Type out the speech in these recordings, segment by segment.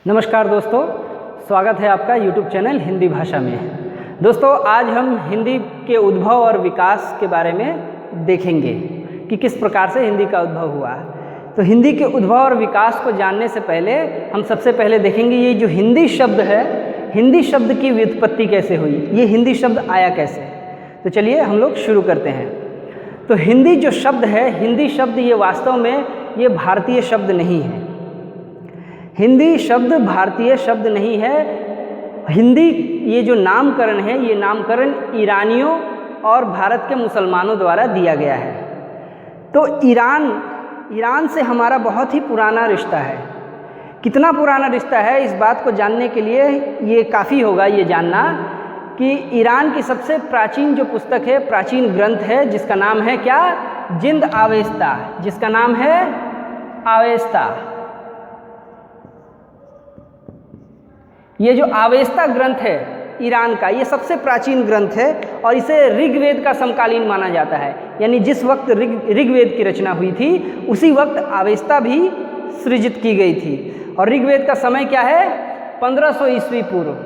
नमस्कार दोस्तों, स्वागत है आपका YouTube चैनल हिंदी भाषा में। दोस्तों, आज हम हिंदी के उद्भव और विकास के बारे में देखेंगे कि किस प्रकार से हिंदी का उद्भव हुआ। तो हिंदी के उद्भव और विकास को जानने से पहले हम सबसे पहले देखेंगे ये जो हिंदी शब्द है, हिंदी शब्द की व्युत्पत्ति कैसे हुई, ये हिंदी शब्द आया कैसे। तो चलिए हम लोग शुरू करते हैं। तो हिंदी जो शब्द है, हिंदी शब्द ये वास्तव में ये भारतीय शब्द नहीं है। हिंदी शब्द भारतीय शब्द नहीं है। हिंदी ये जो नामकरण है, ये नामकरण ईरानियों और भारत के मुसलमानों द्वारा दिया गया है। तो ईरान से हमारा बहुत ही पुराना रिश्ता है। कितना पुराना रिश्ता है, इस बात को जानने के लिए ये काफ़ी होगा ये जानना कि ईरान की सबसे प्राचीन जो पुस्तक है, प्राचीन ग्रंथ है, जिसका नाम है क्या, जिंद आवेस्ता, जिसका नाम है आवेस्ता। ये जो आवेस्ता ग्रंथ है ईरान का, ये सबसे प्राचीन ग्रंथ है और इसे ऋग्वेद का समकालीन माना जाता है। यानी जिस वक्त ऋग्वेद की रचना हुई थी उसी वक्त आवेस्ता भी सृजित की गई थी। और ऋग्वेद का समय क्या है, 1500 ईस्वी पूर्व।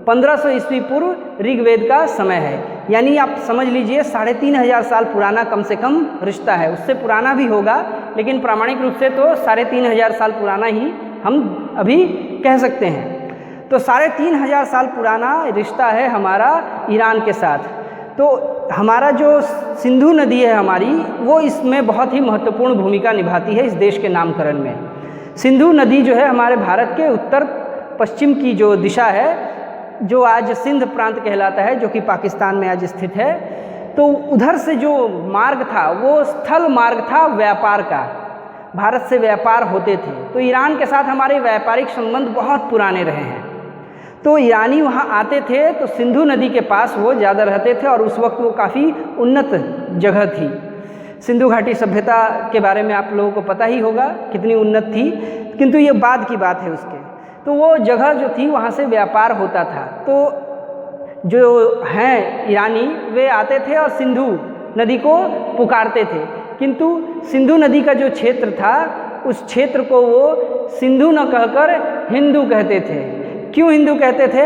1500 ईस्वी पूर्व ऋग्वेद का समय है। यानी आप समझ लीजिए 3500 साल पुराना कम से कम रिश्ता है। उससे पुराना भी होगा, लेकिन प्रामाणिक रूप से तो 3500 साल पुराना ही हम अभी कह सकते हैं। तो 3500 साल पुराना रिश्ता है हमारा ईरान के साथ। तो हमारा जो सिंधु नदी है हमारी, वो इसमें बहुत ही महत्वपूर्ण भूमिका निभाती है इस देश के नामकरण में। सिंधु नदी जो है हमारे भारत के उत्तर पश्चिम की जो दिशा है, जो आज सिंध प्रांत कहलाता है, जो कि पाकिस्तान में आज स्थित है। तो उधर से जो मार्ग था वो स्थल मार्ग था व्यापार का। भारत से व्यापार होते थे। तो ईरान के साथ हमारे व्यापारिक संबंध बहुत पुराने रहे हैं। तो ईरानी वहाँ आते थे तो सिंधु नदी के पास वो ज़्यादा रहते थे और उस वक्त वो काफ़ी उन्नत जगह थी। सिंधु घाटी सभ्यता के बारे में आप लोगों को पता ही होगा कितनी उन्नत थी, किंतु ये बाद की बात है उसके। तो वो जगह जो थी वहाँ से व्यापार होता था। तो जो हैं ईरानी वे आते थे और सिंधु नदी को पुकारते थे, किंतु सिंधु नदी का जो क्षेत्र था उस क्षेत्र को वो सिंधु न कहकर हिंदू कहते थे। क्यों हिंदू कहते थे?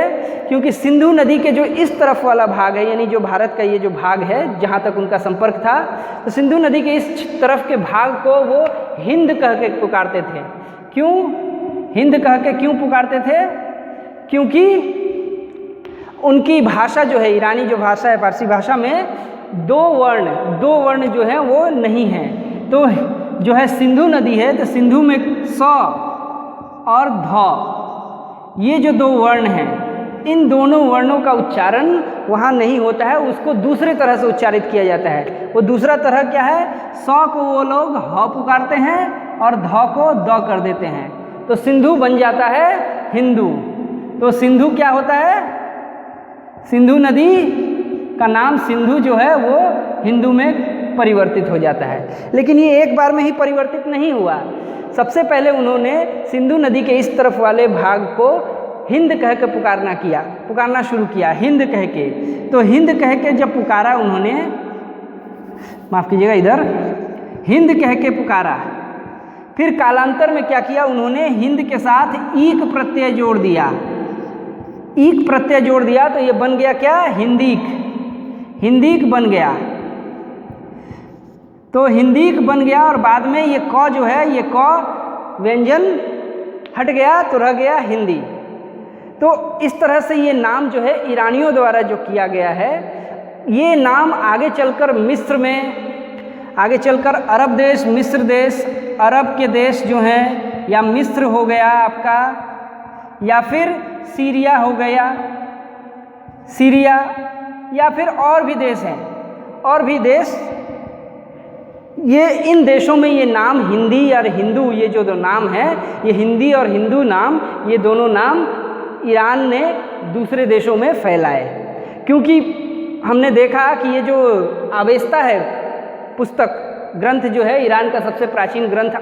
क्योंकि सिंधु नदी के जो इस तरफ वाला भाग है, यानी जो भारत का ये जो भाग है जहाँ तक उनका संपर्क था, तो सिंधु नदी के इस तरफ के भाग को वो हिंद कह के पुकारते थे। क्यों हिंद कह के क्यों पुकारते थे? क्योंकि उनकी भाषा जो है, ईरानी जो भाषा है, फारसी भाषा में दो वर्ण जो है वो नहीं है। तो जो है सिंधु नदी है, तो सिंधु में स और ध, ये जो दो वर्ण हैं, इन दोनों वर्णों का उच्चारण वहाँ नहीं होता है, उसको दूसरे तरह से उच्चारित किया जाता है। वो दूसरा तरह क्या है, स को वो लोग ह पुकारते हैं और ध को द कर देते हैं। तो सिंधु बन जाता है हिंदू। तो सिंधु क्या होता है, सिंधु नदी का नाम सिंधु जो है वो हिंदू में परिवर्तित हो जाता है। लेकिन ये एक बार में ही परिवर्तित नहीं हुआ। सबसे पहले उन्होंने सिंधु नदी के इस तरफ वाले भाग को हिंद कह के पुकारना शुरू किया, हिंद कह के। तो हिंद कह के जब पुकारा उन्होंने, माफ़ कीजिएगा, इधर हिंद कह के पुकारा, फिर कालांतर में क्या किया उन्होंने, हिंद के साथ ईक प्रत्यय जोड़ दिया। ईक प्रत्यय जोड़ दिया तो ये बन गया क्या, हिंदीक बन गया। तो हिंदीक बन गया और बाद में ये क जो है, ये क व्यंजन हट गया तो रह गया हिंदी। तो इस तरह से ये नाम जो है ईरानियों द्वारा जो किया गया है, ये नाम आगे चलकर मिस्र में, आगे चलकर अरब देश, मिस्र देश, अरब के देश जो हैं, या मिस्र हो गया आपका, या फिर सीरिया हो गया, सीरिया, या फिर और भी देश हैं, और भी देश, ये इन देशों में ये नाम हिंदी और हिंदू, ये जो दो नाम है, ये हिंदी और हिंदू नाम, ये दोनों नाम ईरान ने दूसरे देशों में फैलाए। क्योंकि हमने देखा कि ये जो आवेस्ता है पुस्तक ग्रंथ जो है, ईरान का सबसे प्राचीन ग्रंथ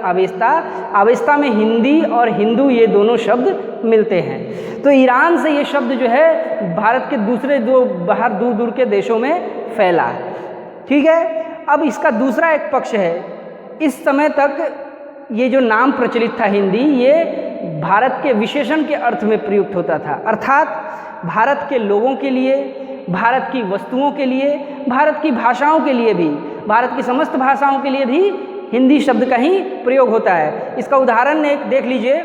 आवेस्ता में हिंदी और हिंदू ये दोनों शब्द मिलते हैं। तो ईरान से ये शब्द जो है भारत के दूसरे दो बाहर दूर दूर के देशों में फैला। ठीक है, अब इसका दूसरा एक पक्ष है। इस समय तक ये जो नाम प्रचलित था हिंदी, ये भारत के विशेषण के अर्थ में प्रयुक्त होता था, अर्थात भारत के लोगों के लिए, भारत की वस्तुओं के लिए, भारत की भाषाओं के लिए भी, भारत की समस्त भाषाओं के लिए भी हिंदी शब्द का ही प्रयोग होता है। इसका उदाहरण एक देख लीजिए,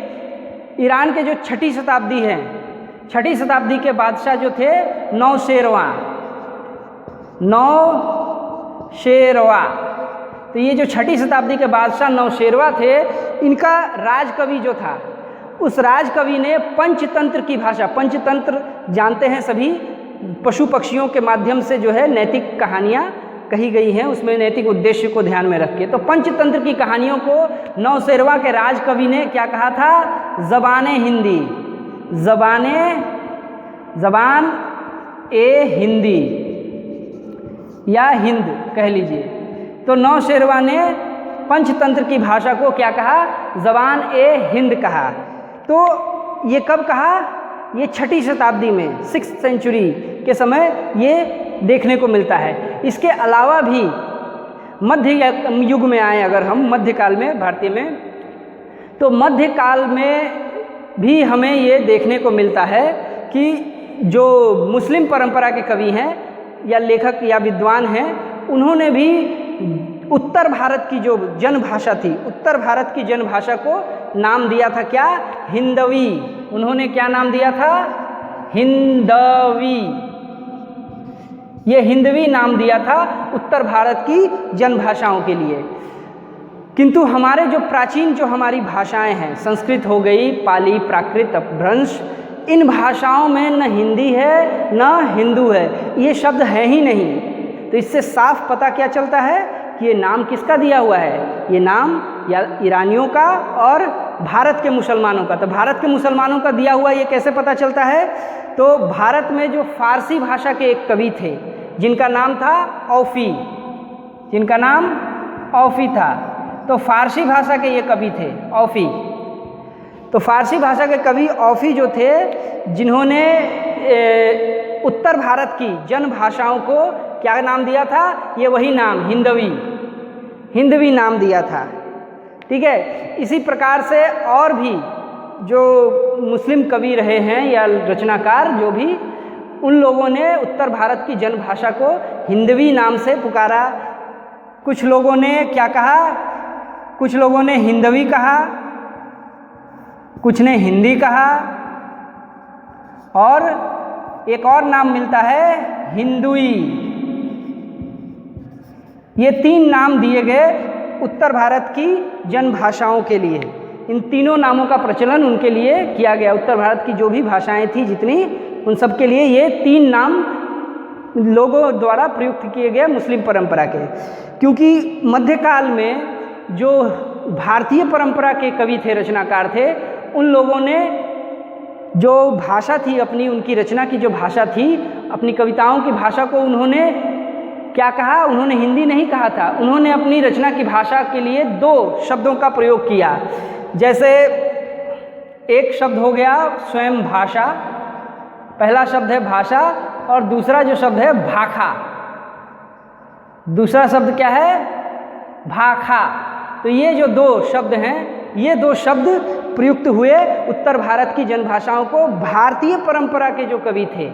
ईरान के जो 6ठी शताब्दी है, 6ठी शताब्दी के बादशाह जो थे नौशेरवा, तो ये जो 6ठी शताब्दी के बादशाह नौशेरवा थे, इनका राजकवि जो था, उस राजकवि ने पंचतंत्र की भाषा, पंचतंत्र जानते हैं सभी, पशु पक्षियों के माध्यम से जो है नैतिक कहानियाँ कही गई हैं, उसमें नैतिक उद्देश्य को ध्यान में रख के, तो पंचतंत्र की कहानियों को नौशेरवा के राजकवि ने क्या कहा था, ज़बान हिंदी, ज़बान ए हिंदी या हिंद कह लीजिए। तो नौशेरवा ने पंचतंत्र की भाषा को क्या कहा, ज़बान ए हिंद कहा। तो ये कब कहा, ये 6ठी शताब्दी में, 6th सेंचुरी के समय ये देखने को मिलता है। इसके अलावा भी मध्य युग में आए अगर हम, मध्यकाल में, भारतीय में, तो मध्यकाल में भी हमें ये देखने को मिलता है कि जो मुस्लिम परंपरा के कवि हैं या लेखक या विद्वान हैं, उन्होंने भी उत्तर भारत की जो जनभाषा थी, उत्तर भारत की जनभाषा को नाम दिया था क्या, हिंदवी। उन्होंने क्या नाम दिया था, हिंदवी। ये हिंदवी नाम दिया था उत्तर भारत की जनभाषाओं के लिए। किंतु हमारे जो प्राचीन जो हमारी भाषाएं हैं, संस्कृत हो गई, पाली, प्राकृत, अपभ्रंश, इन भाषाओं में न हिंदी है न हिंदू है, ये शब्द है ही नहीं। तो इससे साफ पता क्या चलता है कि ये नाम किसका दिया हुआ है, ये नाम या ईरानियों का और भारत के मुसलमानों का। तो भारत के मुसलमानों का दिया हुआ ये कैसे पता चलता है, तो भारत में जो फारसी भाषा के एक कवि थे जिनका नाम था औफी, जिनका नाम औफी था, तो फारसी भाषा के ये कवि थे औफी। तो फारसी भाषा के कवि औफी जो थे, जिन्होंने उत्तर भारत की जन भाषाओं को क्या नाम दिया था, ये वही नाम हिंदवी, हिंदवी नाम दिया था। ठीक है। इसी प्रकार से और भी जो मुस्लिम कवि रहे हैं या रचनाकार जो भी, उन लोगों ने उत्तर भारत की जनभाषा को हिंदवी नाम से पुकारा। कुछ लोगों ने क्या कहा, कुछ लोगों ने हिंदवी कहा, कुछ ने हिंदी कहा, और एक और नाम मिलता है हिंदुई। ये 3 नाम दिए गए उत्तर भारत की जनभाषाओं के लिए। इन तीनों नामों का प्रचलन उनके लिए किया गया। उत्तर भारत की जो भी भाषाएं थी जितनी, उन सब के लिए ये 3 नाम लोगों द्वारा प्रयुक्त किए गए मुस्लिम परंपरा के। क्योंकि मध्यकाल में जो भारतीय परंपरा के कवि थे, रचनाकार थे, उन लोगों ने जो भाषा थी अपनी, उनकी रचना की जो भाषा थी, अपनी कविताओं की भाषा को उन्होंने क्या कहा, उन्होंने हिंदी नहीं कहा था, उन्होंने अपनी रचना की भाषा के लिए 2 शब्दों का प्रयोग किया। जैसे एक शब्द हो गया स्वयं भाषा, पहला शब्द है भाषा, और दूसरा जो शब्द है भाखा। दूसरा शब्द क्या है, भाखा। तो ये जो 2 शब्द हैं, ये 2 शब्द प्रयुक्त हुए उत्तर भारत की जनभाषाओं को। भारतीय परंपरा के जो कवि थे,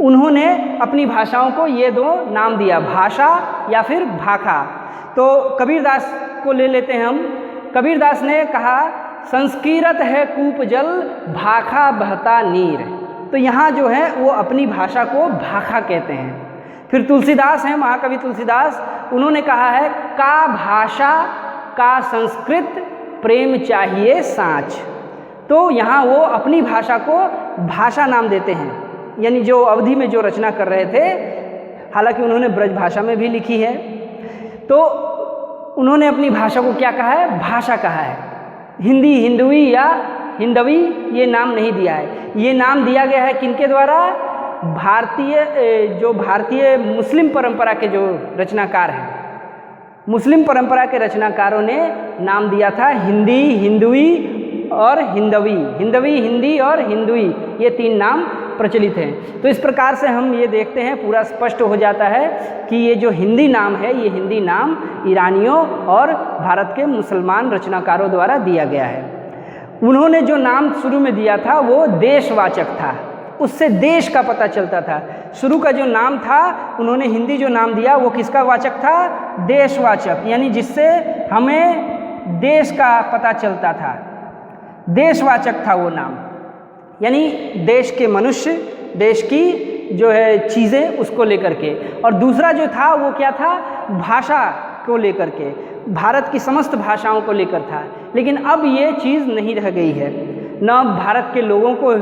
उन्होंने अपनी भाषाओं को ये 2 नाम दिया, भाषा या फिर भाखा। तो कबीरदास को ले लेते हैं हम। कबीरदास ने कहा, संस्कीरत है कूप जल, भाखा बहता नीर। तो यहाँ जो है वो अपनी भाषा को भाखा कहते हैं। फिर तुलसीदास हैं, महाकवि तुलसीदास, उन्होंने कहा है, का भाषा का संस्कृत प्रेम चाहिए साँच। तो यहाँ वो अपनी भाषा को भाषा नाम देते हैं, यानी जो अवधि में जो रचना कर रहे थे, हालांकि उन्होंने ब्रज भाषा में भी लिखी है, तो उन्होंने अपनी भाषा को क्या कहा है, भाषा कहा है। हिंदी, हिंदवी या हिंदवी ये नाम नहीं दिया है। ये नाम दिया गया है किनके द्वारा, भारतीय मुस्लिम परंपरा के जो रचनाकार हैं, मुस्लिम परंपरा के रचनाकारों ने नाम दिया था हिंदी, हिंदवी और हिंदवी। हिंदवी, हिंदी और हिंदवी, ये 3 नाम प्रचलित हैं। तो इस प्रकार से हम ये देखते हैं, पूरा स्पष्ट हो जाता है कि ये जो हिंदी नाम है, ये हिंदी नाम ईरानियों और भारत के मुसलमान रचनाकारों द्वारा दिया गया है। उन्होंने जो नाम शुरू में दिया था वो देशवाचक था, उससे देश का पता चलता था। शुरू का जो नाम था उन्होंने हिंदी जो नाम दिया वो किसका वाचक था? देशवाचक, यानी जिससे हमें देश का पता चलता था, देशवाचक था वो नाम, यानी देश के मनुष्य, देश की जो है चीज़ें उसको लेकर के। और दूसरा जो था वो क्या था? भाषा को लेकर के, भारत की समस्त भाषाओं को लेकर था। लेकिन अब ये चीज़ नहीं रह गई है, न भारत के लोगों को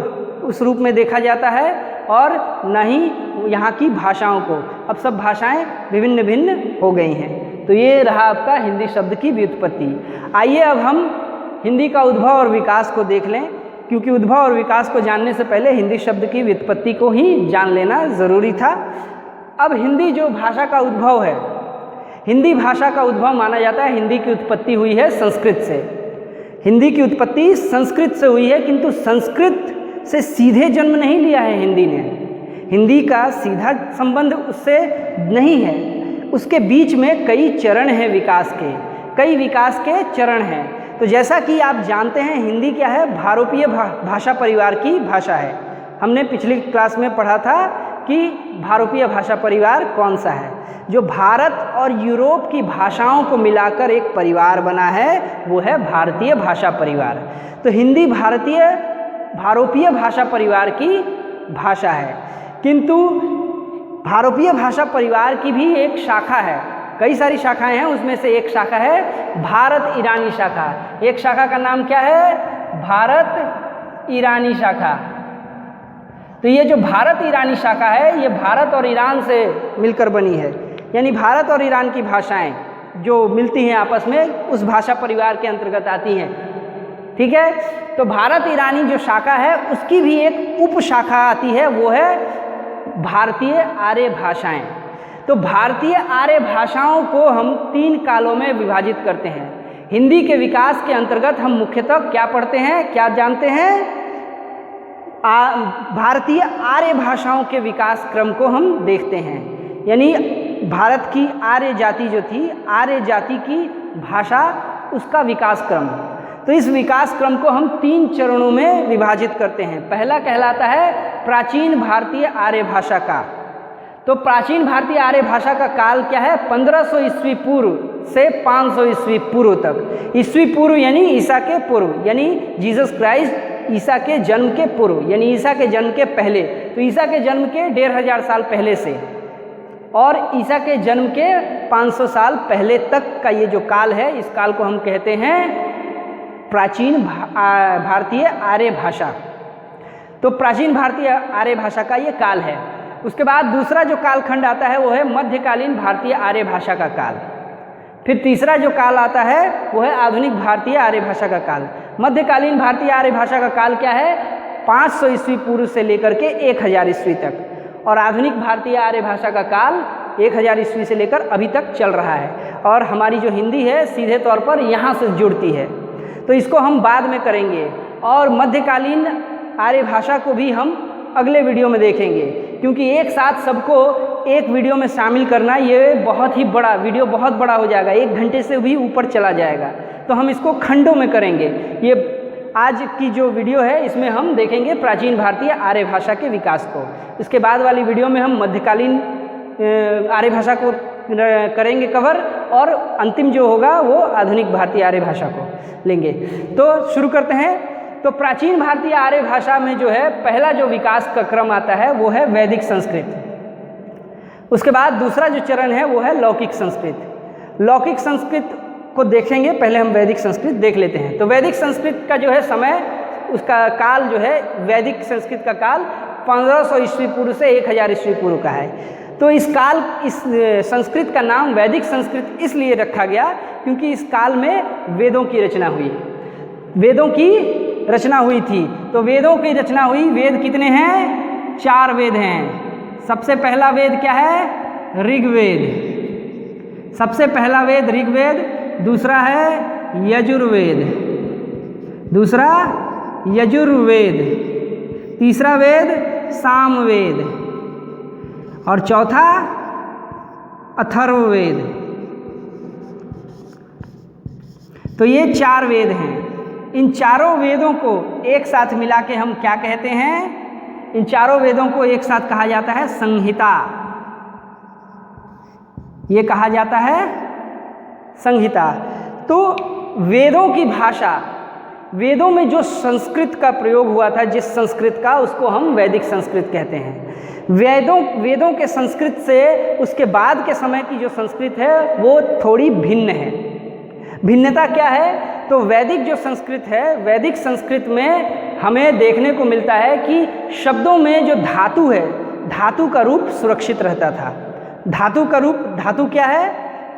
उस रूप में देखा जाता है और न ही यहाँ की भाषाओं को। अब सब भाषाएं विभिन्न भिन्न हो गई हैं। तो ये रहा आपका हिंदी शब्द की व्युत्पत्ति। आइए अब हम हिंदी का उद्भव और विकास को देख लें, क्योंकि उद्भव और विकास को जानने से पहले हिंदी शब्द की व्युत्पत्ति को ही जान लेना ज़रूरी था। अब हिंदी जो भाषा का उद्भव है, हिंदी भाषा का उद्भव माना जाता है, हिंदी की उत्पत्ति हुई है संस्कृत से। हिंदी की उत्पत्ति संस्कृत से हुई है, किंतु संस्कृत से सीधे जन्म नहीं लिया है हिंदी ने। हिंदी का सीधा संबंध उससे नहीं है, उसके बीच में कई चरण हैं विकास के, कई विकास के चरण हैं। तो जैसा कि आप जानते हैं हिंदी क्या है? भारोपीय भाषा परिवार की भाषा है। हमने पिछली क्लास में पढ़ा था कि भारोपीय भाषा परिवार कौन सा है। जो भारत और यूरोप की भाषाओं को मिलाकर एक परिवार बना है वो है भारतीय भाषा परिवार। तो हिंदी भारोपीय भाषा परिवार की भाषा है, किंतु भारोपीय भाषा परिवार की भी एक शाखा है, कई सारी शाखाएं हैं, उसमें से एक शाखा है भारत ईरानी शाखा। एक शाखा का नाम क्या है? भारत ईरानी शाखा। तो ये जो भारत ईरानी शाखा है ये भारत और ईरान से मिलकर बनी है, यानी भारत और ईरान की भाषाएं जो मिलती हैं आपस में उस भाषा परिवार के अंतर्गत आती हैं। ठीक है, तो भारत ईरानी जो शाखा है उसकी भी एक उप शाखा आती है, वो है भारतीय आर्य भाषाएं। तो भारतीय आर्य भाषाओं को हम 3 कालों में विभाजित करते हैं। हिंदी के विकास के अंतर्गत हम मुख्यतः क्या पढ़ते हैं, क्या जानते हैं? भारतीय आर्य भाषाओं के विकास क्रम को हम देखते हैं, यानी भारत की आर्य जाति जो थी, आर्य जाति की भाषा, उसका विकास क्रम। तो इस विकास क्रम को हम 3 चरणों में विभाजित करते हैं। पहला कहलाता है प्राचीन भारतीय आर्य भाषा का। तो प्राचीन भारतीय आर्य भाषा का काल क्या है? 1500 ईस्वी पूर्व से 500 ईस्वी पूर्व तक। ईस्वी पूर्व यानी ईसा के पूर्व, यानी जीसस क्राइस्ट ईसा के जन्म के पूर्व, यानी ईसा के जन्म के पहले। तो ईसा के जन्म के 1500 साल पहले से और ईसा के जन्म के 500 साल पहले तक का ये जो काल है, इस काल को हम कहते हैं प्राचीन भारतीय आर्य भाषा। तो प्राचीन भारतीय आर्य भाषा का ये काल है। उसके बाद दूसरा जो कालखंड आता है वो है मध्यकालीन भारतीय आर्य भाषा का काल। फिर तीसरा जो काल आता है वो है आधुनिक भारतीय आर्य भाषा का काल। मध्यकालीन भारतीय आर्य भाषा का काल क्या है? 500 ईस्वी पूर्व से लेकर के 1000 ईस्वी तक। और आधुनिक भारतीय आर्य भाषा का काल 1000 ईस्वी से लेकर अभी तक चल रहा है। और हमारी जो हिंदी है सीधे तौर पर यहाँ से जुड़ती है, तो इसको हम बाद में करेंगे। और मध्यकालीन आर्य भाषा को भी हम अगले वीडियो में देखेंगे, क्योंकि एक साथ सबको एक वीडियो में शामिल करना ये बहुत ही बड़ा वीडियो, बहुत बड़ा हो जाएगा, 1 घंटे से भी ऊपर चला जाएगा। तो हम इसको खंडों में करेंगे। ये आज की जो वीडियो है इसमें हम देखेंगे प्राचीन भारतीय आर्य भाषा के विकास को। इसके बाद वाली वीडियो में हम मध्यकालीन आर्य भाषा को करेंगे कवर, और अंतिम जो होगा वो आधुनिक भारतीय आर्य भाषा को लेंगे। तो शुरू करते हैं। तो प्राचीन भारतीय आर्य भाषा में जो है पहला जो विकास का क्रम आता है वो है वैदिक संस्कृत। उसके बाद दूसरा जो चरण है वो है लौकिक संस्कृत। लौकिक संस्कृत को देखेंगे, पहले हम वैदिक संस्कृत देख लेते हैं। तो वैदिक संस्कृत का जो है समय, उसका काल जो है, वैदिक संस्कृत का काल 1500 ईस्वी पूर्व से 1000 ईस्वी पूर्व का है। तो इस संस्कृत का नाम वैदिक संस्कृत इसलिए रखा गया क्योंकि इस काल में वेदों की रचना हुई, वेदों की रचना हुई थी। तो वेदों की रचना हुई, वेद कितने हैं? 4 वेद हैं। सबसे पहला वेद क्या है? ऋग्वेद। सबसे पहला वेद ऋग्वेद, दूसरा है यजुर्वेद, दूसरा यजुर्वेद, तीसरा वेद सामवेद और चौथा अथर्ववेद। तो ये 4 वेद हैं। इन चारों वेदों को एक साथ मिला के हम क्या कहते हैं? इन चारों वेदों को एक साथ कहा जाता है संहिता। ये कहा जाता है संहिता। तो वेदों की भाषा, वेदों में जो संस्कृत का प्रयोग हुआ था, जिस संस्कृत का, उसको हम वैदिक संस्कृत कहते हैं। वेदों के संस्कृत से उसके बाद के समय की जो संस्कृत है वो थोड़ी भिन्न है। भिन्नता क्या है? तो वैदिक जो संस्कृत है, वैदिक संस्कृत में हमें देखने को मिलता है कि शब्दों में जो धातु है, धातु का रूप सुरक्षित रहता था। धातु का रूप, धातु क्या है?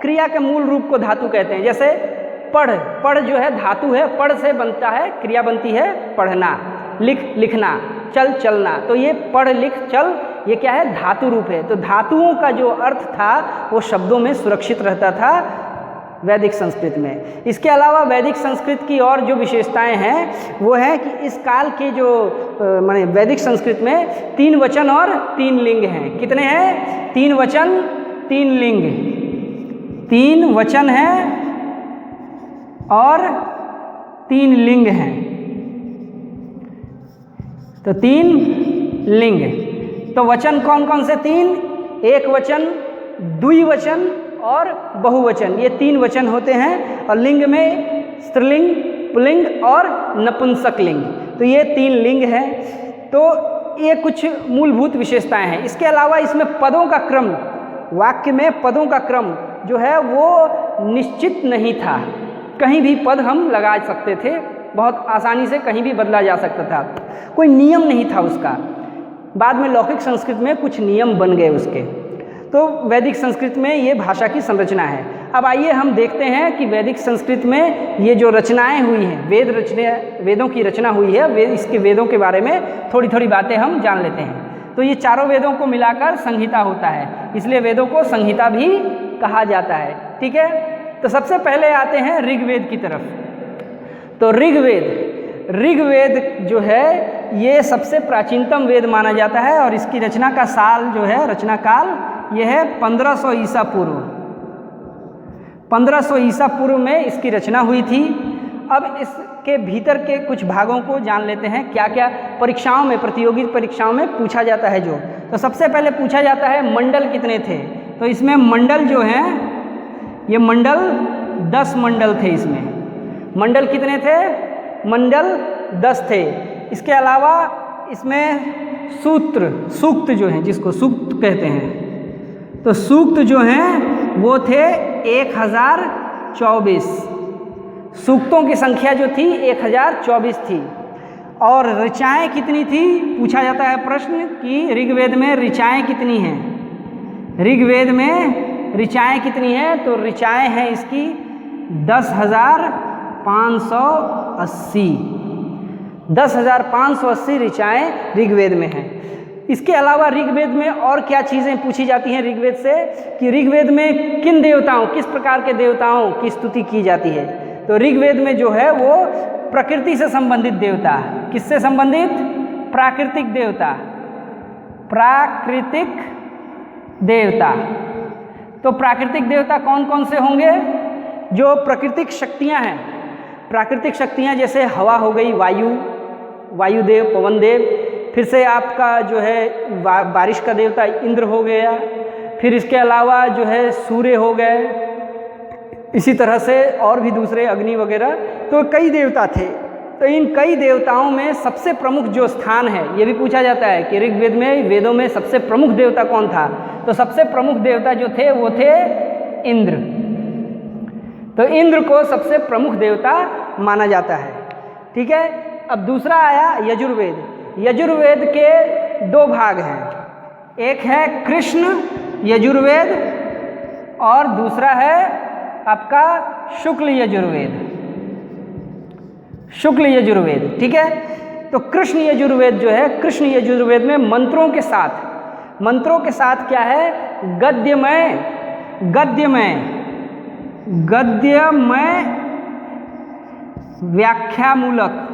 क्रिया के मूल रूप को धातु कहते हैं। जैसे पढ़, पढ़ जो है धातु है, पढ़ से बनता है, क्रिया बनती है पढ़ना, लिख लिखना, चल चलना। तो ये पढ़ लिख चल, ये क्या है? धातु रूप है। तो धातुओं का जो अर्थ था वो शब्दों में सुरक्षित रहता था वैदिक संस्कृत में। इसके अलावा वैदिक संस्कृत की और जो विशेषताएं हैं वो है कि इस काल के जो माने वैदिक संस्कृत में 3 वचन और 3 लिंग हैं। कितने हैं? 3 वचन 3 लिंग। 3 वचन हैं और 3 लिंग हैं। तो 3 लिंग। तो वचन कौन कौन से? 3। एक वचन, द्विवचन और बहुवचन, ये 3 वचन होते हैं। और लिंग में स्त्रीलिंग, पुल्लिंग और नपुंसक लिंग। तो ये 3 लिंग हैं। तो ये कुछ मूलभूत विशेषताएं हैं। इसके अलावा इसमें पदों का क्रम, वाक्य में पदों का क्रम जो है वो निश्चित नहीं था। कहीं भी पद हम लगा सकते थे, बहुत आसानी से कहीं भी बदला जा सकता था, कोई नियम नहीं था उसका। बाद में लौकिक संस्कृत में कुछ नियम बन गए उसके। तो वैदिक संस्कृत में ये भाषा की संरचना है। अब आइए हम देखते हैं कि वैदिक संस्कृत में ये जो रचनाएं हुई हैं, वेदों की रचना हुई है, इसके वेदों के बारे में थोड़ी थोड़ी बातें हम जान लेते हैं। तो ये चारों वेदों को मिलाकर संहिता होता है, इसलिए वेदों को संहिता भी कहा जाता है। ठीक है, तो सबसे पहले आते हैं ऋग्वेद की तरफ। तो ऋग्वेद जो है ये सबसे प्राचीनतम वेद माना जाता है और इसकी रचना का साल जो है, रचना काल, ये है 1500 ईसा पूर्व। 1500 ईसा पूर्व में इसकी रचना हुई थी। अब इसके भीतर के कुछ भागों को जान लेते हैं, क्या क्या परीक्षाओं में, प्रतियोगी परीक्षाओं में पूछा जाता है जो। तो सबसे पहले पूछा जाता है मंडल कितने थे। तो इसमें मंडल जो हैं, ये मंडल 10 मंडल थे। इसमें मंडल कितने थे? मंडल 10 थे। इसके अलावा इसमें सूक्त जो हैं, जिसको सूक्त कहते हैं, तो सूक्त जो हैं वो थे 1024। सूक्तों की संख्या जो थी 1024 थी। और ऋचाएँ कितनी थी? पूछा जाता है प्रश्न कि ऋग्वेद में ऋचाएँ कितनी हैं। ऋग्वेद में ऋचाएँ कितनी हैं? तो ऋचाएँ हैं इसकी 10,580। 10,580 ऋचाएँ ऋग्वेद में हैं। इसके अलावा ऋग्वेद में और क्या चीज़ें पूछी जाती हैं ऋग्वेद से, कि ऋग्वेद में किन देवताओं, किस प्रकार के देवताओं की स्तुति की जाती है। तो ऋग्वेद में जो है वो प्रकृति से संबंधित देवता, किससे संबंधित? प्राकृतिक देवता, प्राकृतिक देवता। तो प्राकृतिक देवता कौन कौन से होंगे? जो प्राकृतिक शक्तियाँ हैं, प्राकृतिक शक्तियाँ जैसे हवा हो गई, वायुदेव, पवन देव। फिर से आपका जो है बारिश का देवता इंद्र हो गया। फिर इसके अलावा जो है सूर्य हो गए, इसी तरह से और भी दूसरे अग्नि वगैरह। तो कई देवता थे। तो इन कई देवताओं में सबसे प्रमुख जो स्थान है, ये भी पूछा जाता है कि ऋग्वेद में, वेदों में सबसे प्रमुख देवता कौन था। तो सबसे प्रमुख देवता जो थे वो थे इंद्र। तो इंद्र को सबसे प्रमुख देवता माना जाता है। ठीक है, अब दूसरा आया यजुर्वेद। यजुर्वेद के 2 भाग हैं, एक है कृष्ण यजुर्वेद और दूसरा है आपका शुक्ल यजुर्वेद। शुक्ल यजुर्वेद, ठीक है। तो कृष्ण यजुर्वेद जो है, कृष्ण यजुर्वेद में मंत्रों के साथ क्या है? गद्यमय व्याख्यामूलक।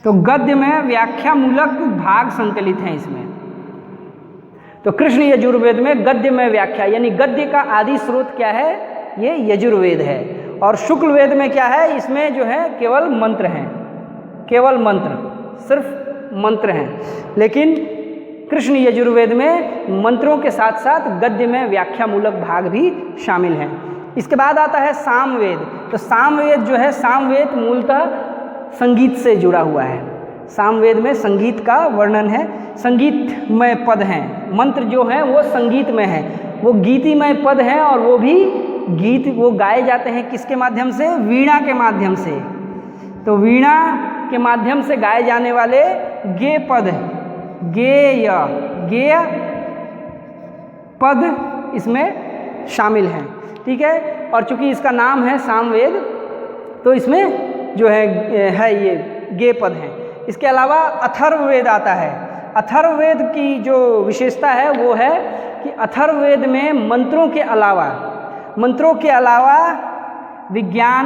तो गद्य में व्याख्यामूलक भाग संकलित हैं इसमें। तो कृष्ण यजुर्वेद में गद्य में व्याख्या, यानी गद्य का आदि स्रोत क्या है? ये यजुर्वेद है। और शुक्ल वेद में क्या है, इसमें जो है केवल मंत्र हैं, केवल मंत्र, सिर्फ मंत्र हैं। लेकिन कृष्ण यजुर्वेद में मंत्रों के साथ साथ गद्य में व्याख्या मूलक भाग भी शामिल हैं। इसके बाद आता है सामवेद। तो सामवेद जो है, सामवेद मूलतः संगीत से जुड़ा हुआ है। सामवेद में संगीत का वर्णन है, संगीतमय पद हैं, मंत्र जो हैं वो संगीतमय हैं, वो गीतिमय पद हैं और वो भी गीत वो गाए जाते हैं किसके माध्यम से, वीणा के माध्यम से। तो वीणा के माध्यम से गाए जाने वाले गेय पद, गेय पद इसमें शामिल हैं, ठीक है। और चूंकि इसका नाम है सामवेद तो इसमें जो है ये गेय पद हैं। इसके अलावा अथर्ववेद आता है। अथर्ववेद की जो विशेषता है वो है कि अथर्ववेद में मंत्रों के अलावा विज्ञान,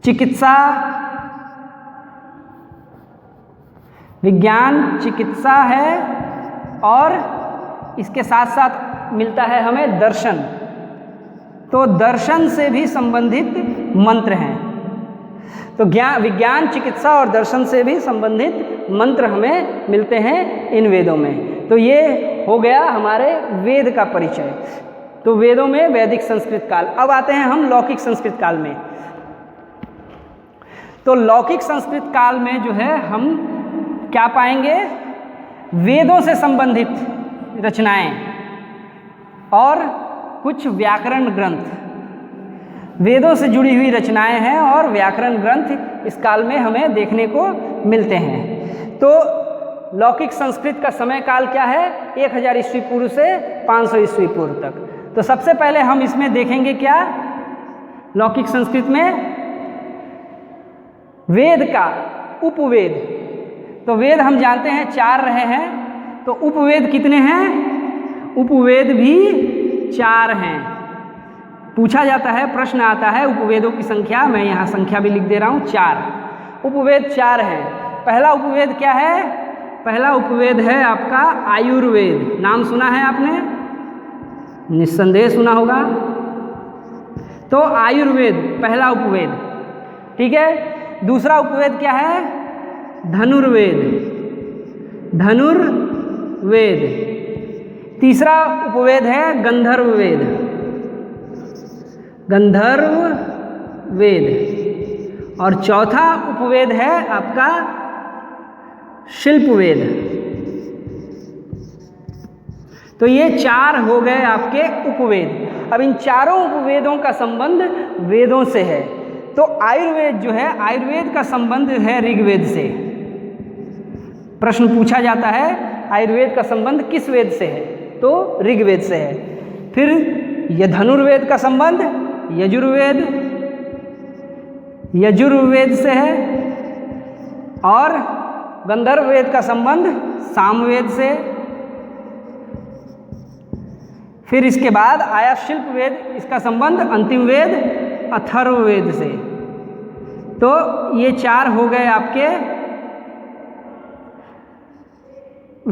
चिकित्सा है और इसके साथ साथ मिलता है हमें दर्शन। तो दर्शन से भी संबंधित मंत्र हैं। तो विज्ञान, चिकित्सा और दर्शन से भी संबंधित मंत्र हमें मिलते हैं इन वेदों में। तो ये हो गया हमारे वेद का परिचय। तो वेदों में वैदिक संस्कृत काल। अब आते हैं हम लौकिक संस्कृत काल में। तो लौकिक संस्कृत काल में जो है हम क्या पाएंगे, वेदों से संबंधित रचनाएं और कुछ व्याकरण ग्रंथ, वेदों से जुड़ी हुई रचनाएं हैं और व्याकरण ग्रंथ इस काल में हमें देखने को मिलते हैं। तो लौकिक संस्कृत का समय काल क्या है, 1000 ईस्वी पूर्व से 500 ईस्वी पूर्व तक। तो सबसे पहले हम इसमें देखेंगे क्या, लौकिक संस्कृत में वेद का उपवेद। तो वेद हम जानते हैं 4 रहे हैं, तो उपवेद कितने हैं, उपवेद भी 4 हैं। पूछा जाता है, प्रश्न आता है उपवेदों की संख्या, मैं यहाँ संख्या भी लिख दे रहा हूँ 4। उपवेद 4 हैं। पहला उपवेद क्या है, पहला उपवेद है आपका आयुर्वेद। नाम सुना है आपने, निस्संदेह सुना होगा। तो आयुर्वेद पहला उपवेद, ठीक है। दूसरा उपवेद क्या है, धनुर्वेद, धनुर्वेद। तीसरा उपवेद है गंधर्व वेद, गंधर्व वेद। और चौथा उपवेद है आपका शिल्प वेद। तो ये 4 हो गए आपके उपवेद। अब इन चारों उपवेदों का संबंध वेदों से है। तो आयुर्वेद जो है, आयुर्वेद का संबंध है ऋग्वेद से। प्रश्न पूछा जाता है आयुर्वेद का संबंध किस वेद से है, तो ऋग्वेद से है। फिर ये धनुर्वेद का संबंध यजुर्वेद से है और गंधर्व वेद का संबंध सामवेद से। फिर इसके बाद आया शिल्प वेद, इसका संबंध अंतिम वेद अथर्ववेद से। तो ये 4 हो गए आपके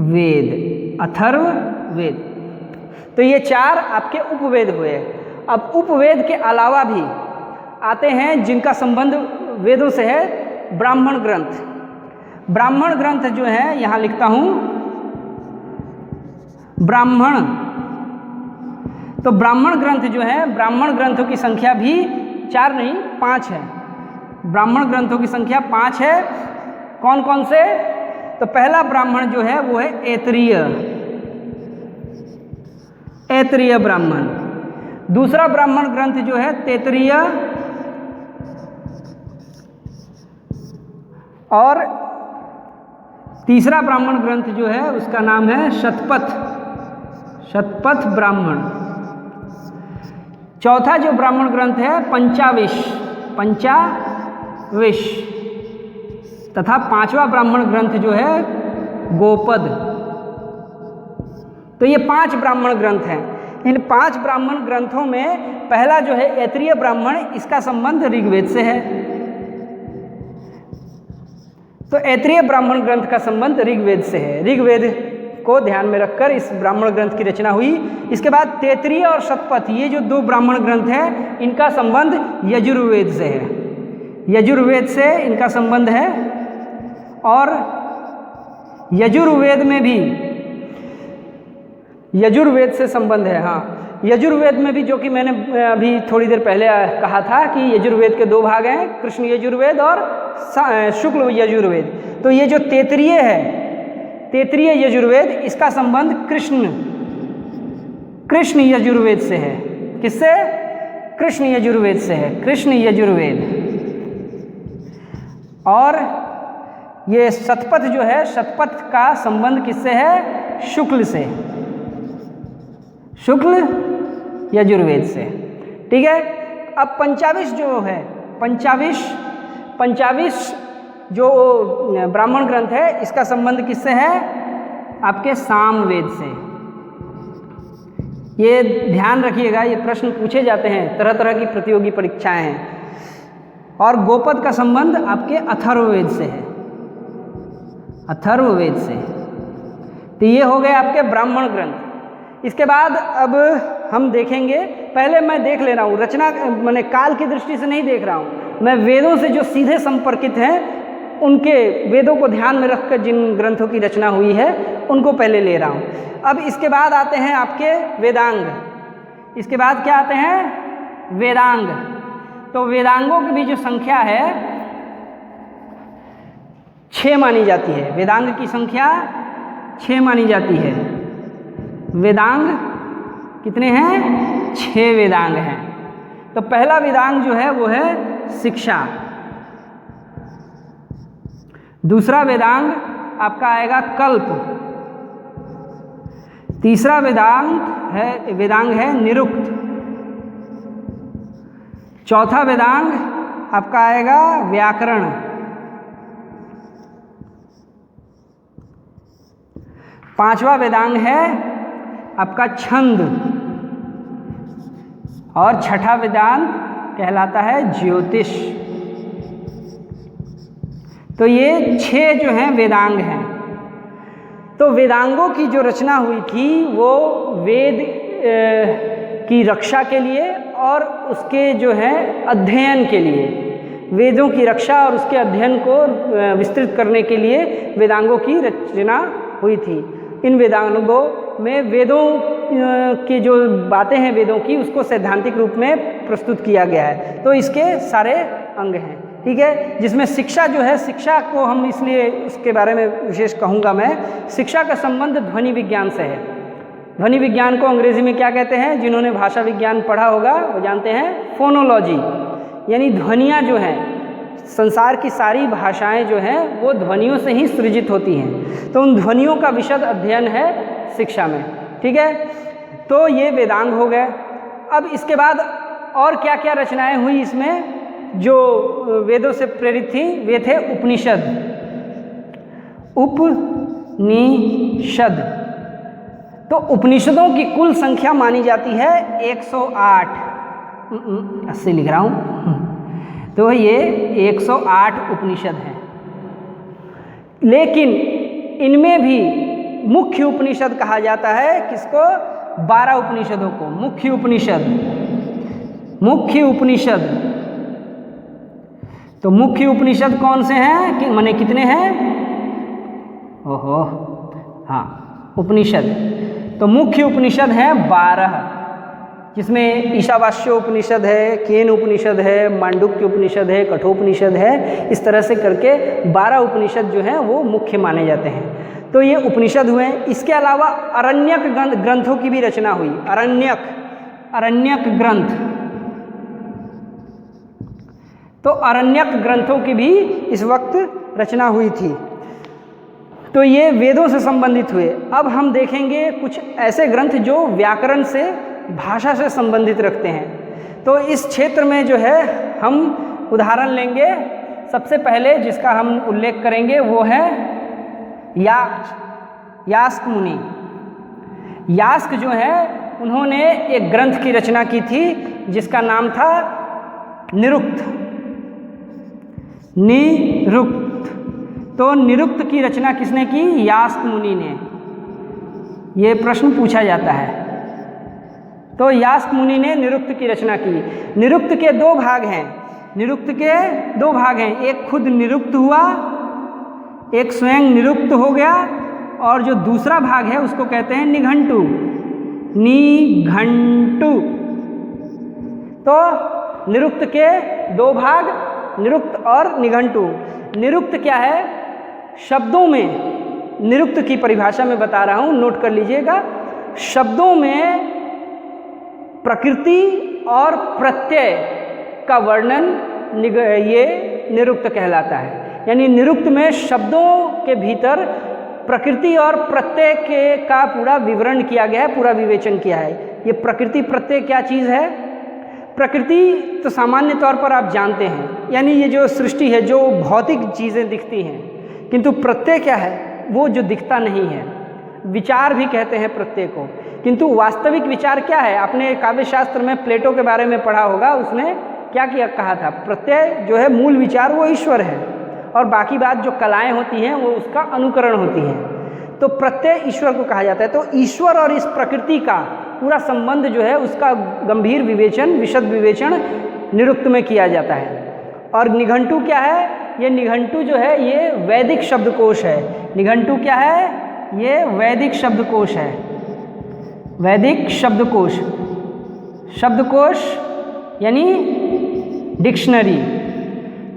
वेद, अथर्ववेद। तो ये 4 आपके उपवेद हुए। अब उपवेद के अलावा भी आते हैं जिनका संबंध वेदों से है, ब्राह्मण ग्रंथ। ब्राह्मण ग्रंथ जो है, यहाँ लिखता हूँ ब्राह्मण। तो ब्राह्मण ग्रंथ जो है, ब्राह्मण ग्रंथों की संख्या भी 4 नहीं 5 है। ब्राह्मण ग्रंथों की संख्या 5 है। कौन कौन से, तो पहला ब्राह्मण जो है वो है ऐतरेय ब्राह्मण। दूसरा ब्राह्मण ग्रंथ जो है तैत्तिरीय, और तीसरा ब्राह्मण ग्रंथ जो है उसका नाम है शतपथ ब्राह्मण। चौथा जो ब्राह्मण ग्रंथ है पंचाविश, तथा 5वां ब्राह्मण ग्रंथ जो है गोपद। तो ये 5 ब्राह्मण ग्रंथ हैं। इन 5 ब्राह्मण ग्रंथों में पहला जो है ऐतरेय ब्राह्मण, इसका संबंध ऋग्वेद से है। तो ऐतरेय ब्राह्मण ग्रंथ का संबंध ऋग्वेद से है। ऋग्वेद को ध्यान में रखकर इस ब्राह्मण ग्रंथ की रचना हुई। इसके बाद तैत्तिरीय और शतपथ, ये जो दो ब्राह्मण ग्रंथ हैं, इनका संबंध यजुर्वेद से है। यजुर्वेद से इनका संबंध है और यजुर्वेद में भी, यजुर्वेद से संबंध है। हाँ, यजुर्वेद में भी, जो कि मैंने अभी थोड़ी देर पहले कहा था कि यजुर्वेद के दो भाग हैं, कृष्ण यजुर्वेद और शुक्ल यजुर्वेद। तो ये जो तैत्तिरीय है, तैत्तिरीय यजुर्वेद, इसका संबंध कृष्ण यजुर्वेद से है। किससे? कृष्ण यजुर्वेद से है, कृष्ण यजुर्वेद। और ये शतपथ जो है, शतपथ का संबंध किससे है? शुक्ल से, शुक्ल यजुर्वेद से। ठीक है। अब पंचाविश जो है, पंचाविश जो ब्राह्मण ग्रंथ है, इसका संबंध किससे है? आपके सामवेद से। ये ध्यान रखिएगा, ये प्रश्न पूछे जाते हैं, तरह तरह की प्रतियोगी परीक्षाएं हैं। और गोपद का संबंध आपके अथर्ववेद से है, अथर्ववेद से। तो ये हो गए आपके ब्राह्मण ग्रंथ। इसके बाद अब हम देखेंगे, पहले मैं देख ले रहा हूँ रचना, मैंने काल की दृष्टि से नहीं देख रहा हूँ, मैं वेदों से जो सीधे संपर्कित हैं, उनके वेदों को ध्यान में रखकर जिन ग्रंथों की रचना हुई है उनको पहले ले रहा हूँ। अब इसके बाद आते हैं आपके वेदांग। इसके बाद क्या आते हैं? वेदांग। तो वेदांगों की भी जो संख्या है 6 मानी जाती है। वेदांग की संख्या 6 मानी जाती है। वेदांग कितने हैं? 6 वेदांग हैं। तो पहला वेदांग जो है वो है शिक्षा। दूसरा वेदांग आपका आएगा कल्प। तीसरा वेदांग है निरुक्त। चौथा वेदांग आपका आएगा व्याकरण। पांचवा वेदांग है आपका छंद। और छठा वेदांग कहलाता है ज्योतिष। तो ये 6 जो हैं वेदांग हैं। तो वेदांगों की जो रचना हुई थी वो वेद की रक्षा के लिए और उसके जो है अध्ययन के लिए, वेदों की रक्षा और उसके अध्ययन को विस्तृत करने के लिए वेदांगों की रचना हुई थी। इन वेदांगों में वेदों की जो बातें हैं वेदों की, उसको सैद्धांतिक रूप में प्रस्तुत किया गया है। तो इसके सारे अंग हैं। ठीक है। जिसमें शिक्षा जो है, शिक्षा को हम इसलिए उसके बारे में विशेष कहूँगा मैं, शिक्षा का संबंध ध्वनि विज्ञान से है। ध्वनि विज्ञान को अंग्रेजी में क्या कहते हैं? जिन्होंने भाषा विज्ञान पढ़ा होगा वो जानते हैं फोनोलॉजी। यानी ध्वनियाँ जो हैं, संसार की सारी भाषाएं जो हैं वो ध्वनियों से ही सृजित होती हैं। तो उन ध्वनियों का विशद अध्ययन है शिक्षा में। ठीक है। तो ये वेदांग हो गए। अब इसके बाद और क्या क्या रचनाएं हुई इसमें जो वेदों से प्रेरित थी? वे थे उपनिषद। उपनिषद। तो उपनिषदों की कुल संख्या मानी जाती है 108। 80 लिख रहा हूँ। तो ये 108 उपनिषद हैं। लेकिन इनमें भी मुख्य उपनिषद कहा जाता है किसको? 12 उपनिषदों को मुख्य उपनिषद। मुख्य उपनिषद। तो मुख्य उपनिषद कौन से हैं कि माने कितने हैं? ओहो, हाँ, उपनिषद। तो मुख्य उपनिषद हैं 12, जिसमें ईशावास्य उपनिषद है, केन उपनिषद है, मांडुक्य उपनिषद है, कठोपनिषद है। इस तरह से करके 12 उपनिषद जो हैं वो मुख्य माने जाते हैं। तो ये उपनिषद हुए। इसके अलावा अरण्यक ग्रंथों की भी रचना हुई। अरण्यक ग्रंथ। तो अरण्यक ग्रंथों की भी इस वक्त रचना हुई थी। तो ये वेदों से संबंधित हुए। अब हम देखेंगे कुछ ऐसे ग्रंथ जो व्याकरण से, भाषा से संबंधित रखते हैं। तो इस क्षेत्र में जो है हम उदाहरण लेंगे। सबसे पहले जिसका हम उल्लेख करेंगे वो है यास्क मुनि। यास्क जो है उन्होंने एक ग्रंथ की रचना की थी जिसका नाम था निरुक्त। निरुक्त। तो निरुक्त की रचना किसने की? यास्क मुनि ने। ये प्रश्न पूछा जाता है। तो यास्क मुनि ने निरुक्त की रचना की। निरुक्त के दो भाग हैं, निरुक्त के दो भाग हैं, एक खुद निरुक्त हुआ, एक स्वयं निरुक्त हो गया, और जो दूसरा भाग है उसको कहते हैं निघंटु। निघंटु। तो निरुक्त के दो भाग, निरुक्त और निघंटु। निरुक्त क्या है? शब्दों में, निरुक्त की परिभाषा में बता रहा हूँ, नोट कर लीजिएगा। शब्दों में प्रकृति और प्रत्यय का वर्णन ये निरुक्त कहलाता है। यानी निरुक्त में शब्दों के भीतर प्रकृति और प्रत्यय के का पूरा विवरण किया गया है, पूरा विवेचन किया है। ये प्रकृति प्रत्यय क्या चीज़ है? प्रकृति तो सामान्य तौर पर आप जानते हैं, यानी ये जो सृष्टि है, जो भौतिक चीज़ें दिखती हैं, किंतु प्रत्यय क्या है? वो जो दिखता नहीं है। विचार भी कहते हैं प्रत्यय को, किंतु वास्तविक विचार क्या है? आपने काव्य शास्त्र में प्लेटो के बारे में पढ़ा होगा, उसने क्या किया कहा था? प्रत्यय जो है मूल विचार वो ईश्वर है, और बाकी बात जो कलाएं होती हैं वो उसका अनुकरण होती हैं। तो प्रत्यय ईश्वर को कहा जाता है। तो ईश्वर और इस प्रकृति का पूरा संबंध जो है उसका गंभीर विवेचन, विशद विवेचन निरुक्त में किया जाता है। और निघंटु क्या है? ये निघंटु जो है ये वैदिक शब्दकोश है। निघंटु क्या है? ये वैदिक शब्दकोश है। वैदिक शब्दकोश, शब्दकोश यानी डिक्शनरी।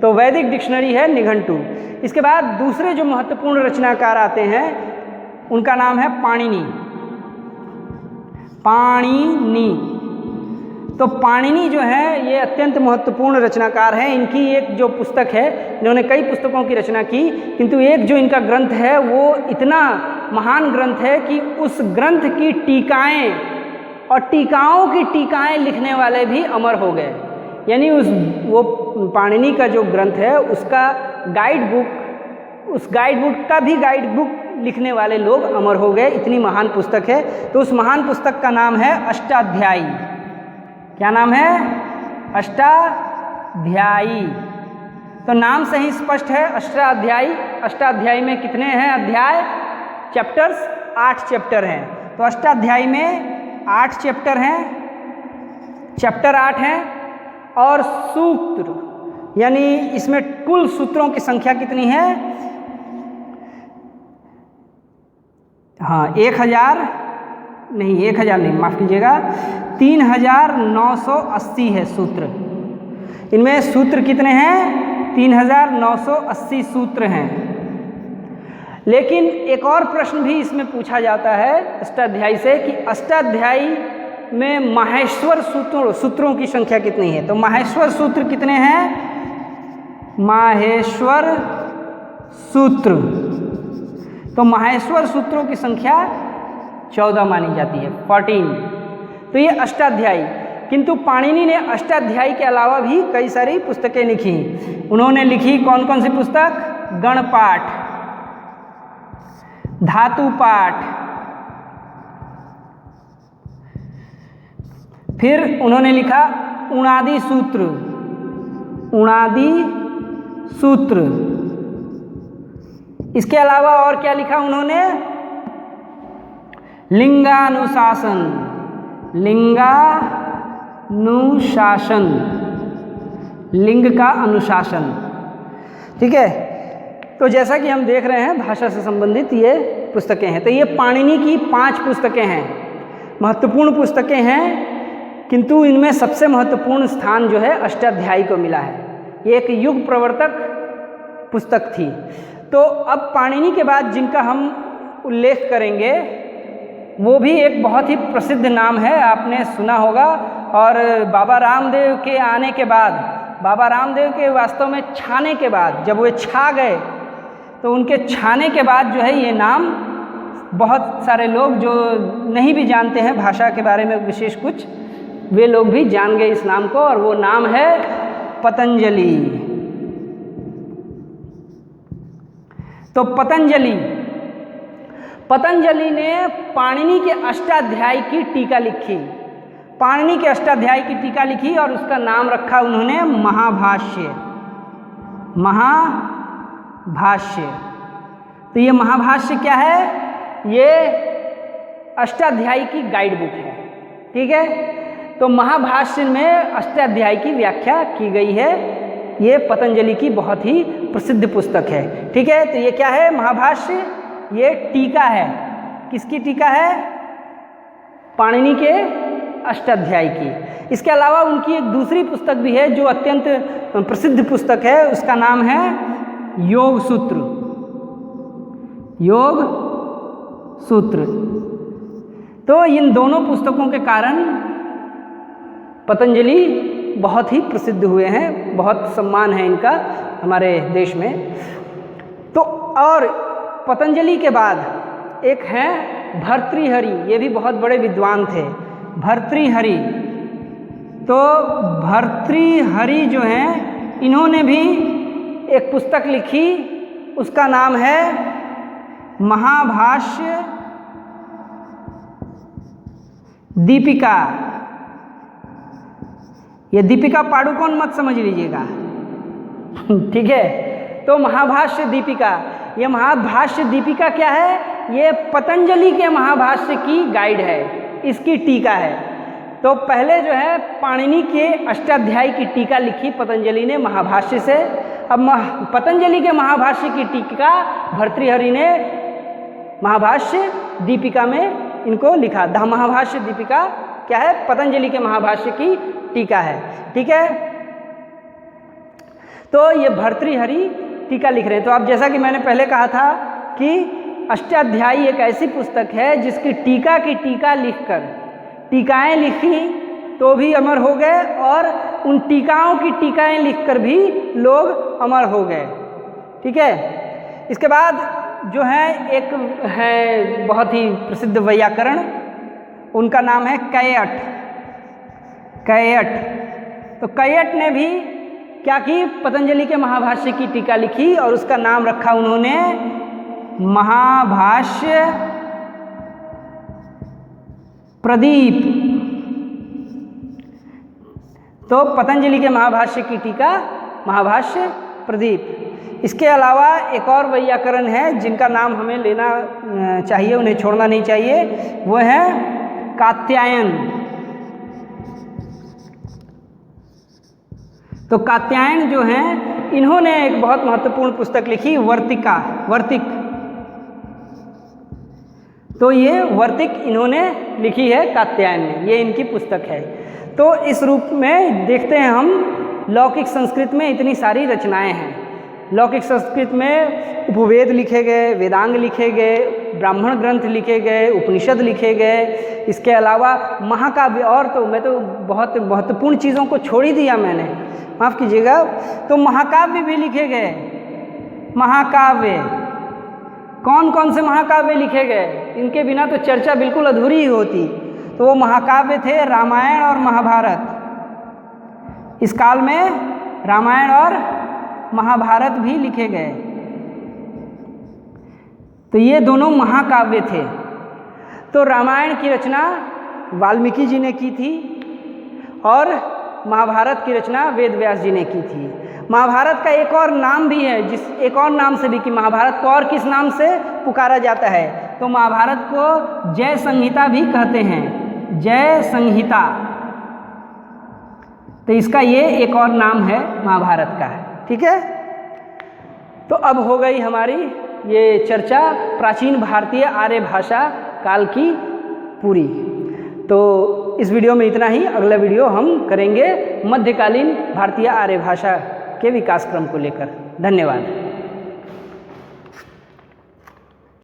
तो वैदिक डिक्शनरी है निघंटु। इसके बाद दूसरे जो महत्वपूर्ण रचनाकार आते हैं उनका नाम है पाणिनि। पाणिनि। तो पाणिनि जो है ये अत्यंत महत्वपूर्ण रचनाकार हैं। इनकी एक जो पुस्तक है, इन्होंने कई पुस्तकों की रचना की, किंतु एक जो इनका ग्रंथ है वो इतना महान ग्रंथ है कि उस ग्रंथ की टीकाएं और टीकाओं की टीकाएं लिखने वाले भी अमर हो गए। यानी वो पाणिनि का जो ग्रंथ है उसका गाइड बुक, उस गाइड बुक का भी गाइड बुक लिखने वाले लोग अमर हो गए, इतनी महान पुस्तक है। तो उस महान पुस्तक का नाम है अष्टाध्यायी। क्या नाम है? अष्टाध्यायी। तो नाम से ही स्पष्ट है अष्टाध्यायी। अष्टाध्यायी में कितने हैं अध्याय? चैप्टर्स 8 चैप्टर हैं। तो अष्टाध्यायी में 8 चैप्टर हैं, चैप्टर 8 हैं। और सूत्र, यानी इसमें कुल सूत्रों की संख्या कितनी है? हाँ, 1000 नहीं, माफ़ कीजिएगा, 3980 है सूत्र। इनमें सूत्र कितने हैं? 3980 सूत्र हैं। लेकिन एक और प्रश्न भी इसमें पूछा जाता है अष्टाध्यायी से कि अष्टाध्यायी में माहेश्वर सूत्रों की संख्या कितनी है? तो माहेश्वर सूत्र कितने हैं? माहेश्वर सूत्र, तो माहेश्वर सूत्रों की संख्या 14 मानी जाती है, 14। तो ये अष्टाध्यायी। किंतु पाणिनि ने अष्टाध्यायी के अलावा भी कई सारी पुस्तकें लिखी। उन्होंने लिखी कौन कौन सी पुस्तक? गणपाठ, धातु पाठ, फिर उन्होंने लिखा उणादि सूत्र, उणादि सूत्र। इसके अलावा और क्या लिखा उन्होंने? लिंगानुशासन, लिंगानुशासन, लिंग का अनुशासन। ठीक है। तो जैसा कि हम देख रहे हैं भाषा से संबंधित ये पुस्तकें हैं। तो ये पाणिनि की 5 पुस्तकें हैं, महत्वपूर्ण पुस्तकें हैं, किंतु इनमें सबसे महत्वपूर्ण स्थान जो है अष्टाध्यायी को मिला है। ये एक युग प्रवर्तक पुस्तक थी। तो अब पाणिनि के बाद जिनका हम उल्लेख करेंगे वो भी एक बहुत ही प्रसिद्ध नाम है, आपने सुना होगा। और बाबा रामदेव के आने के बाद, बाबा रामदेव के वास्तव में छाने के बाद, जब वे छा गए तो उनके छाने के बाद जो है ये नाम बहुत सारे लोग जो नहीं भी जानते हैं भाषा के बारे में विशेष कुछ, वे लोग भी जान गए इस नाम को, और वो नाम है पतंजलि। तो पतंजलि ने पाणिनि के अष्टाध्यायी की टीका लिखी। पाणिनि के अष्टाध्यायी की टीका लिखी और उसका नाम रखा उन्होंने महाभाष्य। महाभाष्य। तो ये महाभाष्य क्या है? ये अष्टाध्यायी की गाइड बुक है। ठीक है, तो महाभाष्य में अष्टाध्यायी की व्याख्या की गई है। ये पतंजलि की बहुत ही प्रसिद्ध पुस्तक है। ठीक है, तो ये क्या है महाभाष्य? ये टीका है। किसकी टीका है? पाणिनि के अष्टाध्यायी की। इसके अलावा उनकी एक दूसरी पुस्तक भी है जो अत्यंत प्रसिद्ध पुस्तक है, उसका नाम है योग सूत्र। योग सूत्र। तो इन दोनों पुस्तकों के कारण पतंजलि बहुत ही प्रसिद्ध हुए हैं, बहुत सम्मान है इनका हमारे देश में। तो और पतंजलि के बाद एक हैं भर्तृहरि, ये भी बहुत बड़े विद्वान थे, भर्तृहरि। तो भर्तृहरि जो हैं इन्होंने भी एक पुस्तक लिखी, उसका नाम है महाभाष्य दीपिका। ये दीपिका पादुकोण मत समझ लीजिएगा। ठीक है, तो महाभाष्य दीपिका, ये महाभाष्य दीपिका क्या है? ये पतंजलि के महाभाष्य की गाइड है, इसकी टीका है। तो पहले जो है पाणिनि के अष्टाध्यायी की टीका लिखी पतंजलि ने महाभाष्य से। अब पतंजलि के महाभाष्य की टीका भर्तृहरि ने महाभाष्य दीपिका में इनको लिखा। द महाभाष्य दीपिका क्या है? पतंजलि के महाभाष्य की टीका है। ठीक है, तो ये भर्तृहरि टीका लिख रहे हैं। तो अब जैसा कि मैंने पहले कहा था कि अष्टाध्यायी एक ऐसी पुस्तक है जिसकी टीका की टीका लिखकर, टीकाएं लिखी तो भी अमर हो गए और उन टीकाओं की टीकाएं लिखकर भी लोग अमर हो गए। ठीक है, इसके बाद जो है एक है बहुत ही प्रसिद्ध वैयाकरण, उनका नाम है कैयट। कैयट, तो कैयट ने भी क्या की? पतंजलि के महाभाष्य की टीका लिखी और उसका नाम रखा उन्होंने महाभाष्य प्रदीप। तो पतंजलि के महाभाष्य की टीका महाभाष्य प्रदीप। इसके अलावा एक और वैयाकरण है जिनका नाम हमें लेना चाहिए, उन्हें छोड़ना नहीं चाहिए, वो है कात्यायन। तो कात्यायन जो हैं इन्होंने एक बहुत महत्वपूर्ण पुस्तक लिखी, वर्तिका, वर्तिक। तो ये वर्तिक इन्होंने लिखी है कात्यायन ने, ये इनकी पुस्तक है। तो इस रूप में देखते हैं हम लौकिक संस्कृत में इतनी सारी रचनाएं हैं। लौकिक संस्कृत में उपवेद लिखे गए, वेदांग लिखे गए, ब्राह्मण ग्रंथ लिखे गए, उपनिषद लिखे गए। इसके अलावा महाकाव्य, और तो मैं तो बहुत महत्वपूर्ण चीज़ों को छोड़ ही दिया मैंने, माफ़ कीजिएगा। तो महाकाव्य भी लिखे गए। महाकाव्य, कौन कौन से महाकाव्य लिखे गए? इनके बिना तो चर्चा बिल्कुल अधूरी ही होती। तो वो महाकाव्य थे रामायण और महाभारत। इस काल में रामायण और महाभारत भी लिखे गए। तो ये दोनों महाकाव्य थे। तो रामायण की रचना वाल्मीकि जी ने की थी और महाभारत की रचना वेद व्यास जी ने की थी। महाभारत का एक और नाम भी है, जिस एक और नाम से भी कि महाभारत को और किस नाम से पुकारा जाता है? तो महाभारत को जय संहिता भी कहते हैं, जय संहिता। तो इसका ये एक और नाम है महाभारत का। ठीक है, तो अब हो गई हमारी ये चर्चा प्राचीन भारतीय आर्य भाषा काल की पूरी। तो इस वीडियो में इतना ही। अगला वीडियो हम करेंगे मध्यकालीन भारतीय आर्य भाषा के विकास क्रम को लेकर। धन्यवाद।